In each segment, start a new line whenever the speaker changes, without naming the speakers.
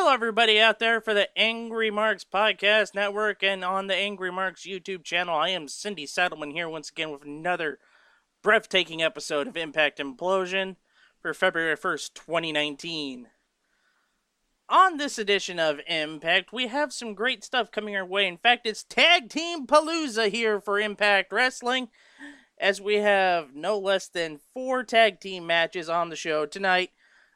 Hello, everybody out there for the Angry Marks Podcast Network and on the Angry Marks YouTube channel. I am Cyndi Seidelman here once again with another breathtaking episode of Impact Implosion for February 1st, 2019. On this edition of Impact, we have some great stuff coming our way. In fact, it's Tag Team Palooza here for Impact Wrestling, as we have no less than 4 tag team matches on the show tonight.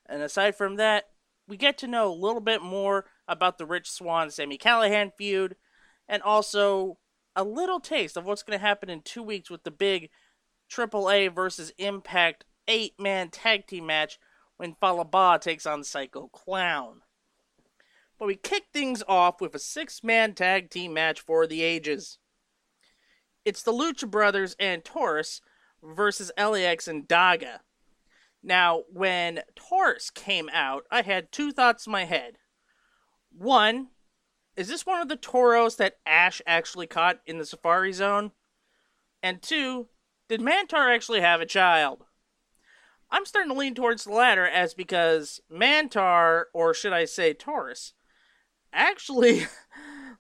And aside from that, we get to know a little bit more about the Rich Swann-Sami Callihan feud, and also a little taste of what's going to happen in 2 weeks with the big AAA versus Impact 8-man tag team match when Fallah Bahh takes on Psycho Clown. But we kick things off with a 6-man tag team match for the ages. It's the Lucha Brothers and Taurus versus LAX and Daga. Now, when Taurus came out, I had 2 thoughts in my head. One, is this one of the Toros that Ash actually caught in the Safari Zone? And 2, did Mantar actually have a child? I'm starting to lean towards the latter, as because Mantar, or should I say Taurus, actually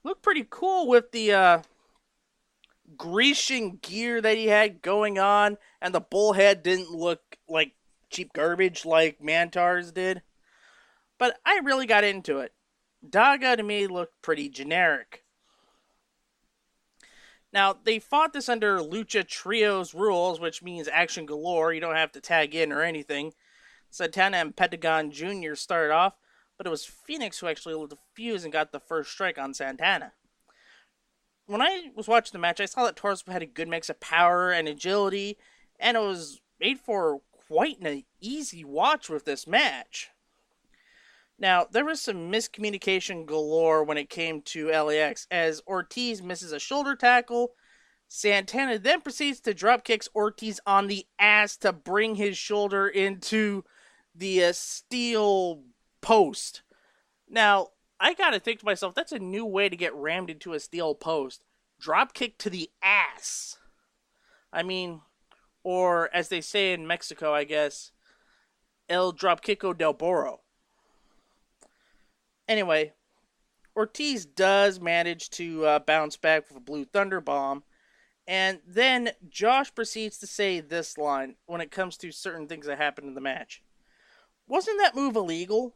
looked pretty cool with the Grecian gear that he had going on, and the bullhead didn't look like cheap garbage like Mantar's did. But I really got into it. Daga to me looked pretty generic. Now, they fought this under Lucha Trios rules, which means action galore. You don't have to tag in or anything. Santana and Pentagon Jr. started off, but it was Phoenix who actually lit the fuse and got the first strike on Santana. When I was watching the match, I saw that Taurus had a good mix of power and agility, and it was made for quite an easy watch with this match. Now, there was some miscommunication galore when it came to LAX, as Ortiz misses a shoulder tackle. Santana then proceeds to dropkicks Ortiz on the ass to bring his shoulder into the steel post. Now, I gotta think to myself, that's a new way to get rammed into a steel post. Dropkick to the ass. I mean, or as they say in Mexico, I guess, El Dropkicko del Burro. Anyway, Ortiz does manage to bounce back with a Blue Thunder Bomb, and then Josh proceeds to say this line when it comes to certain things that happen in the match. Wasn't that move illegal?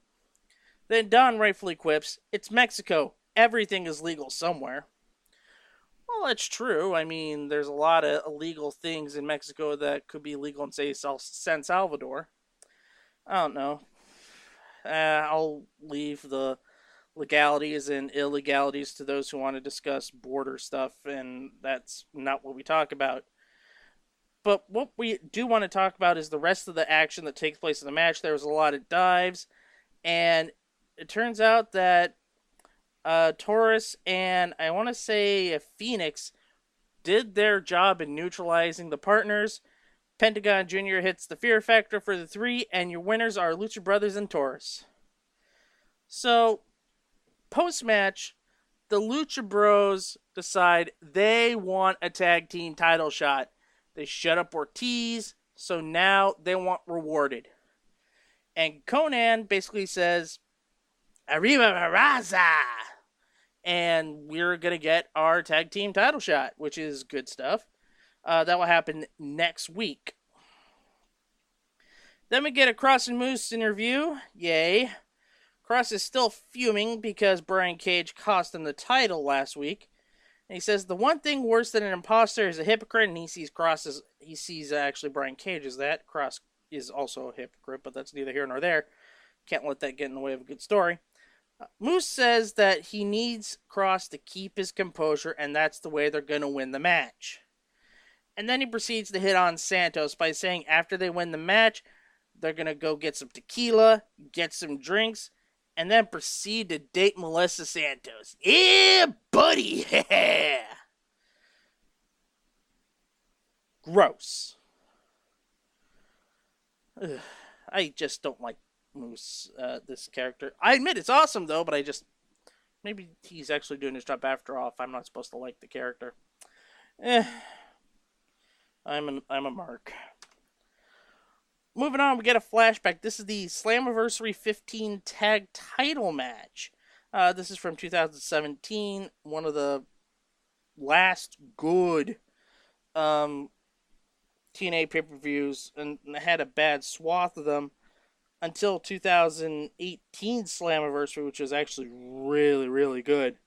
Then Don rightfully quips, it's Mexico. Everything is legal somewhere. Well, that's true. I mean, there's a lot of illegal things in Mexico that could be legal in, say, San Salvador. I don't know. I'll leave the legalities and illegalities to those who want to discuss border stuff, and that's not what we talk about. But what we do want to talk about is the rest of the action that takes place in the match. There was a lot of dives, and it turns out that Taurus and I want to say Phoenix did their job in neutralizing the partners. Pentagon Jr. hits the Fear Factor for the 3, and your winners are Lucha Brothers and Taurus. So, post-match, the Lucha Bros decide they want a tag team title shot. They shut up Ortiz, so now they want rewarded. And Conan basically says, Arriba Raza! And we're going to get our tag team title shot, which is good stuff. That will happen next week. Then we get a Cross and Moose interview. Yay. Cross is still fuming because Brian Cage cost him the title last week. And he says the one thing worse than an imposter is a hypocrite, and he sees actually Brian Cage as that. Cross is also a hypocrite, but that's neither here nor there. Can't let that get in the way of a good story. Moose says that he needs Cross to keep his composure, and that's the way they're going to win the match. And then he proceeds to hit on Santos by saying after they win the match, they're going to go get some tequila, get some drinks, and then proceed to date Melissa Santos. Yeah, buddy! Gross. Ugh, I just don't like Moose, this character. I admit it's awesome though, but maybe he's actually doing his job after all if I'm not supposed to like the character. I'm a mark. Moving on, we get a flashback. This is the Slammiversary 15 tag title match. This is from 2017, one of the last good TNA pay-per-views, and had a bad swath of them until 2018 Slammiversary, which was actually really, really good.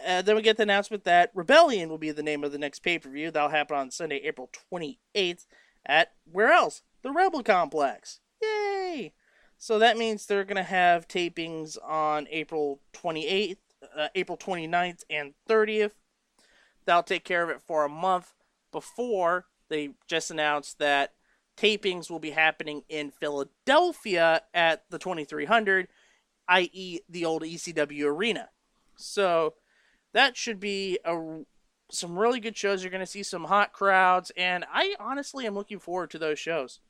Then we get the announcement that Rebellion will be the name of the next pay-per-view. That'll happen on Sunday, April 28th at, where else? The Rebel Complex. Yay! So that means they're going to have tapings on April 28th, April 29th, and 30th. That'll take care of it for a month before they just announced that tapings will be happening in Philadelphia at the 2300, i.e., the old ECW arena. So that should be some really good shows. You're going to see some hot crowds, and I honestly am looking forward to those shows.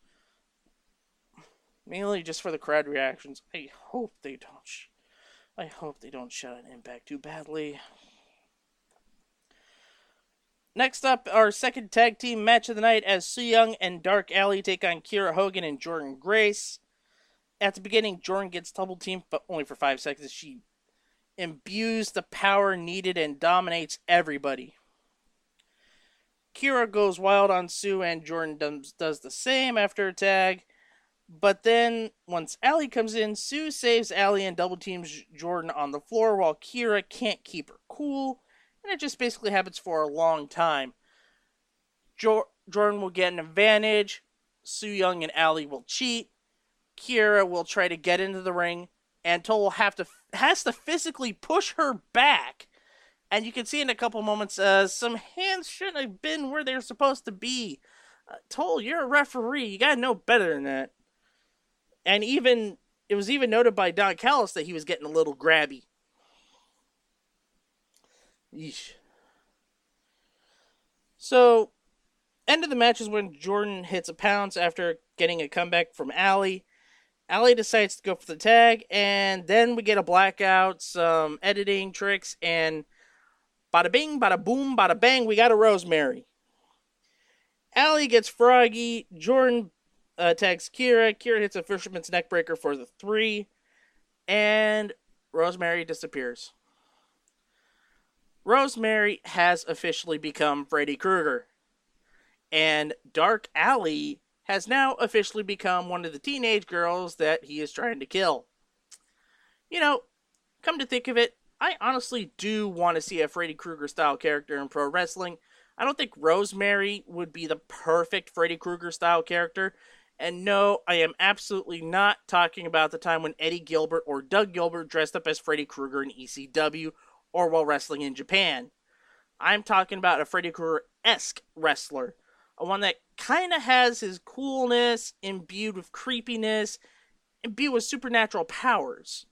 Mainly just for the crowd reactions. I hope they don't shut an Impact too badly. Next up, our second tag team match of the night as Soojung and Dark Alley take on Kiera Hogan and Jordynne Grace. At the beginning, Jordynne gets double teamed, but only for 5 seconds. She imbues the power needed and dominates everybody. Kiera goes wild on Sue, and Jordynne does the same after a tag. But then, once Alley comes in, Sue saves Alley and double teams Jordynne on the floor while Kiera can't keep her cool. And it just basically happens for a long time. Jordynne will get an advantage. Soojung and Alley will cheat. Kiera will try to get into the ring. And Toll has to physically push her back. And you can see in a couple moments, some hands shouldn't have been where they're supposed to be. Toll, you're a referee. You gotta know better than that. And it was even noted by Don Callis that he was getting a little grabby. Yeesh. So, end of the match is when Jordynne hits a pounce after getting a comeback from Alley. Alley decides to go for the tag, and then we get a blackout, some editing tricks, and bada bing, bada boom, bada bang, we got a Rosemary. Alley gets froggy, Jordynne tags Kiera. Kiera hits a fisherman's neckbreaker for the 3, and Rosemary disappears. Rosemary has officially become Freddy Krueger, and Dark Alley has now officially become one of the teenage girls that he is trying to kill. You know, come to think of it, I honestly do want to see a Freddy Krueger style character in pro wrestling. I don't think Rosemary would be the perfect Freddy Krueger style character. And no, I am absolutely not talking about the time when Eddie Gilbert or Doug Gilbert dressed up as Freddy Krueger in ECW or while wrestling in Japan. I'm talking about a Freddy Krueger-esque wrestler. One that kind of has his coolness imbued with creepiness, imbued with supernatural powers.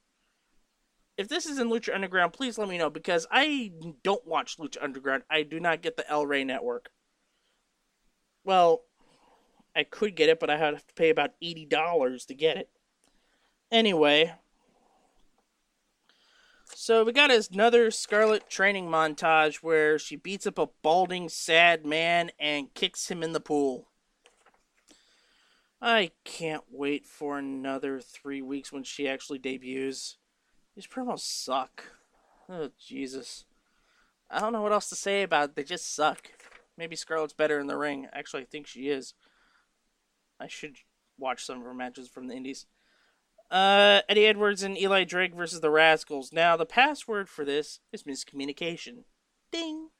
If this is in Lucha Underground, please let me know, because I don't watch Lucha Underground. I do not get the El Rey network. Well, I could get it, but I have to pay about $80 to get it. Anyway, so we got another Scarlett training montage where she beats up a balding, sad man and kicks him in the pool. I can't wait for another 3 weeks when she actually debuts. These promos suck. Oh, Jesus. I don't know what else to say about it. They just suck. Maybe Scarlett's better in the ring. Actually, I think she is. I should watch some of her matches from the indies. Eddie Edwards and Eli Drake versus the Rascals. Now, the password for this is miscommunication. Ding!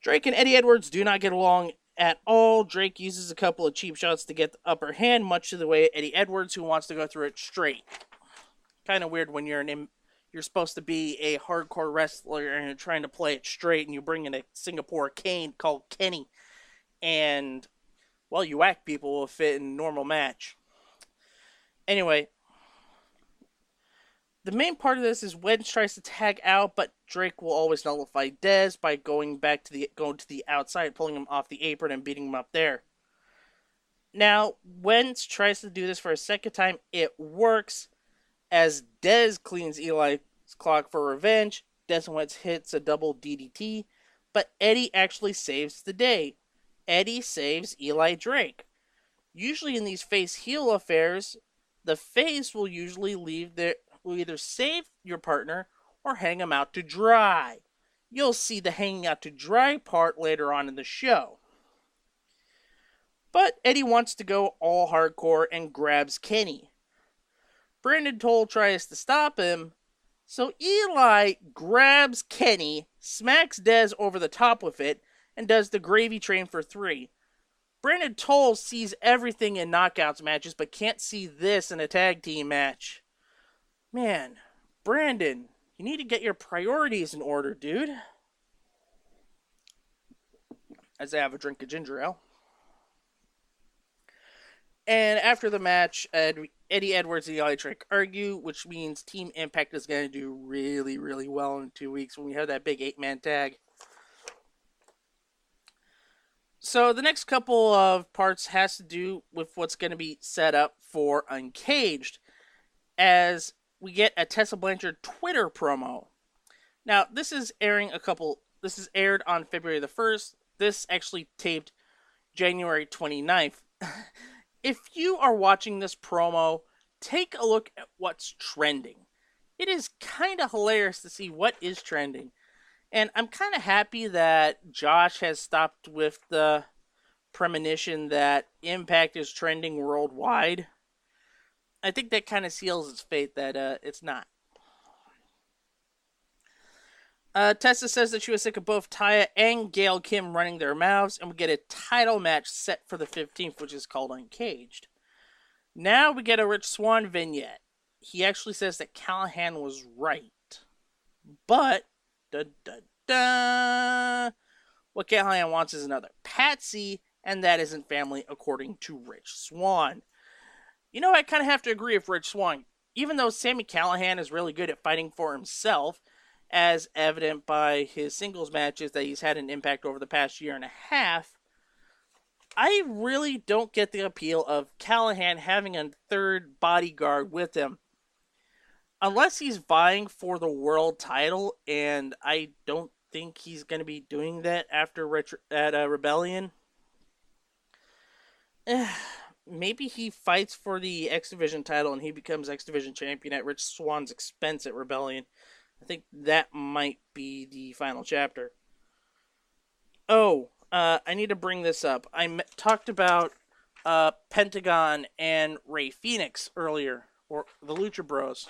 Drake and Eddie Edwards do not get along at all. Drake uses a couple of cheap shots to get the upper hand, much to the way Eddie Edwards, who wants to go through it straight. Kind of weird when you're supposed to be a hardcore wrestler and you're trying to play it straight, and you bring in a Singapore cane called Kenny, and, well, you whack people will fit in a normal match. Anyway, the main part of this is Wedge tries to tag out, but Drake will always nullify Dez by going to the outside, pulling him off the apron and beating him up there. Now, Wedge tries to do this for a second time. It works, as Dez cleans Eli's clock for revenge. Dez Wedge hits a double DDT, but Eddie actually saves the day. Eddie saves Eli Drake. Usually in these face-heel affairs, the face will usually will either save your partner or hang him out to dry. You'll see the hanging out to dry part later on in the show. But Eddie wants to go all hardcore and grabs Kenny. Brandon Toll tries to stop him, so Eli grabs Kenny, smacks Dez over the top with it, and does the gravy train for 3. Brandon Toll sees everything in knockouts matches, but can't see this in a tag team match. Man, Brandon, you need to get your priorities in order, dude. As I have a drink of ginger ale. And after the match, Eddie Edwards and Eli Drake argue, which means Team Impact is going to do really, really well in 2 weeks when we have that big 8-man tag. So the next couple of parts has to do with what's going to be set up for Uncaged, as we get a Tessa Blanchard Twitter promo. Now, this is aired on February the 1st. This actually taped January 29th. If you are watching this promo, take a look at what's trending. It is kind of hilarious to see what is trending. And I'm kind of happy that Josh has stopped with the premonition that Impact is trending worldwide. I think that kind of seals its fate that it's not. Tessa says that she was sick of both Taya and Gail Kim running their mouths, and we get a title match set for the 15th, which is called Uncaged. Now we get a Rich Swann vignette. He actually says that Callahan was right. But, what Callahan wants is another Patsy, and that isn't family, according to Rich Swann. You know, I kind of have to agree with Rich Swann. Even though Sami Callahan is really good at fighting for himself, as evident by his singles matches that he's had an impact over the past year and a half, I really don't get the appeal of Callahan having a third bodyguard with him. Unless he's vying for the world title, and I don't think he's going to be doing that after Rebellion. Maybe he fights for the X Division title and he becomes X Division champion at Rich Swann's expense at Rebellion. I think that might be the final chapter. I need to bring this up. I talked about Pentagon and Rey Fenix earlier, or the Lucha Bros.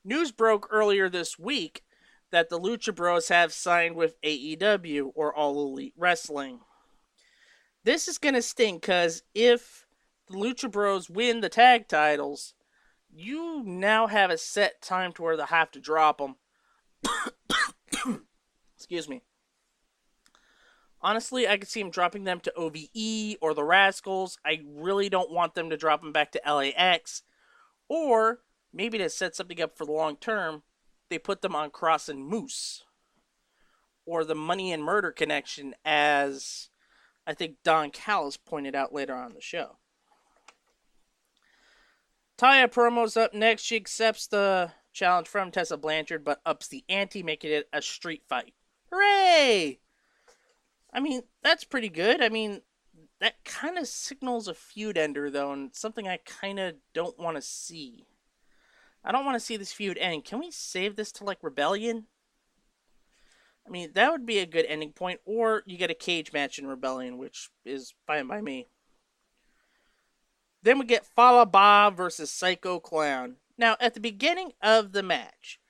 News broke earlier this week that the Lucha Bros have signed with AEW, or All Elite Wrestling. This is going to sting, because if the Lucha Bros win the tag titles, you now have a set time to where they have to drop them. Excuse me. Honestly, I could see them dropping them to OVE or the Rascals. I really don't want them to drop them back to LAX. Or, maybe to set something up for the long term, they put them on Cross and Moose. Or the Money and Murder connection, as I think Don Callis pointed out later on in the show. Taya promo's up next. She accepts the challenge from Tessa Blanchard, but ups the ante, making it a street fight. Hooray! I mean, that's pretty good. I mean, that kind of signals a feud ender, though, and something I kind of don't want to see. I don't want to see this feud end. Can we save this to, like, Rebellion? I mean, that would be a good ending point, or you get a cage match in Rebellion, which is fine by me. Then we get Fallah Bahh versus Psycho Clown. Now, at the beginning of the match,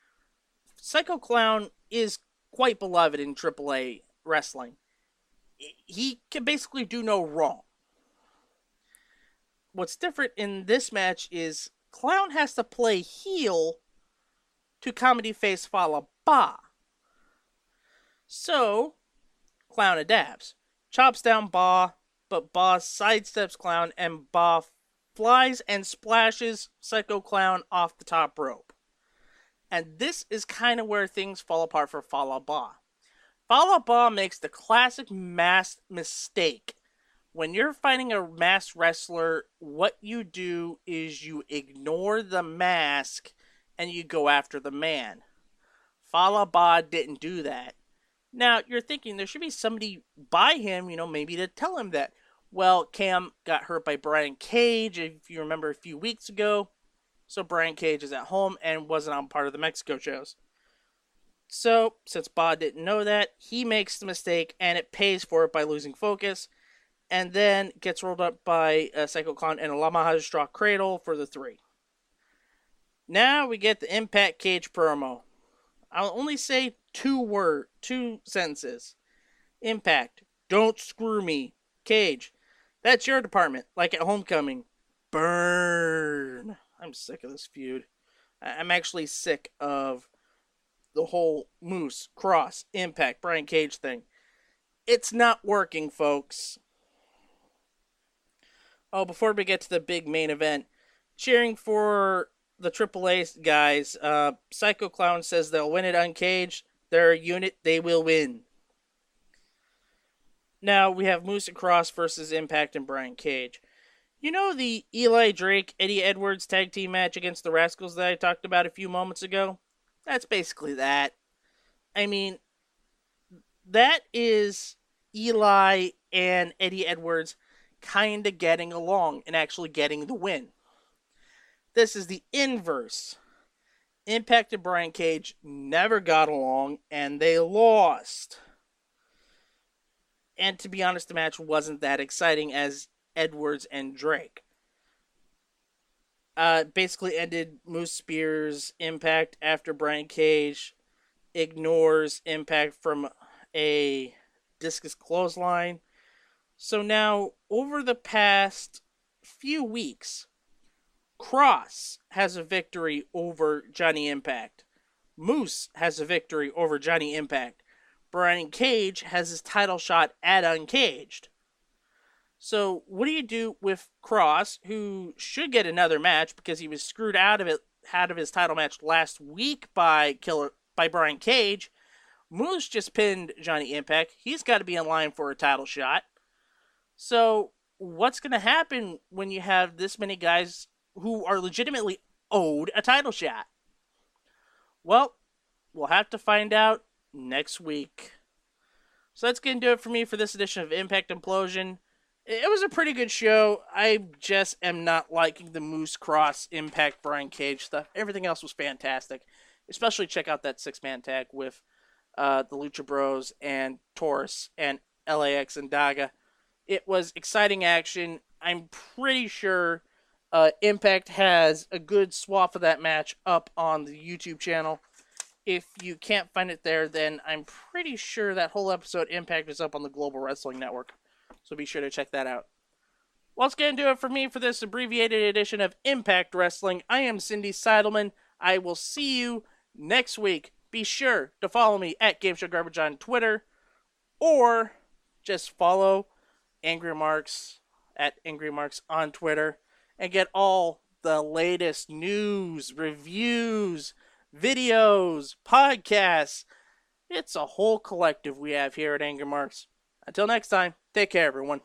Psycho Clown is quite beloved in AAA wrestling. He can basically do no wrong. What's different in this match is Clown has to play heel to comedy face Fallah Bahh. So, Clown adapts. Chops down Bahh, but Bahh sidesteps Clown, and Bahh flies and splashes Psycho Clown off the top rope. And this is kind of where things fall apart for Fallah Bahh. Fallah Bahh makes the classic masked mistake. When you're fighting a masked wrestler, what you do is you ignore the mask and you go after the man. Fallah Bahh didn't do that. Now, you're thinking there should be somebody by him, maybe to tell him that. Well, Cam got hurt by Brian Cage, if you remember a few weeks ago. So Brian Cage is at home and wasn't on part of the Mexico shows. So, since Bod didn't know that, he makes the mistake and it pays for it by losing focus. And then gets rolled up by Psycho Clown and a Lamaha Straw Cradle for the 3. Now we get the Impact Cage promo. I'll only say two sentences. Impact, don't screw me. Cage, that's your department, like at Homecoming. Burn. I'm sick of this feud. I'm actually sick of the whole Moose, Cross, Impact, Brian Cage thing. It's not working, folks. Oh, before we get to the big main event, cheering for the AAA guys, Psycho Clown says they'll win it uncaged. They're a unit, they will win. Now we have Moose and Cross versus Impact and Brian Cage. You know the Eli Drake, Eddie Edwards tag team match against the Rascals that I talked about a few moments ago? That's basically that. I mean, that is Eli and Eddie Edwards kind of getting along and actually getting the win. This is the inverse. Impact and Brian Cage never got along and they lost. And to be honest, the match wasn't that exciting as Edwards and Drake. Basically ended Moose Spears' Impact after Brian Cage ignores Impact from a discus clothesline. So now, over the past few weeks, Cross has a victory over Johnny Impact. Moose has a victory over Johnny Impact. Brian Cage has his title shot at Uncaged. So, what do you do with Cross, who should get another match because he was screwed out of his title match last week by Brian Cage? Moose just pinned Johnny Impact. He's got to be in line for a title shot. So, what's going to happen when you have this many guys who are legitimately owed a title shot? Well, we'll have to find out next week. So that's going to do it for me for this edition of Impact Implosion. It was a pretty good show. I just am not liking the Moose Cross Impact Brian Cage stuff. Everything else was fantastic. Especially check out that 6-man tag with the Lucha Bros and Taurus and LAX and Daga. It was exciting action. I'm pretty sure Impact has a good swath of that match up on the YouTube channel. If you can't find it there, then I'm pretty sure that whole episode Impact is up on the Global Wrestling Network. So be sure to check that out. Well, that's going to do it for me for this abbreviated edition of Impact Wrestling. I am Cyndi Seidelman. I will see you next week. Be sure to follow me at GameShowGarbage on Twitter. Or just follow AngryMarks at AngryMarks on Twitter. And get all the latest news, reviews, videos, podcasts. It's a whole collective we have here at AngryMarks. Until next time, take care, everyone.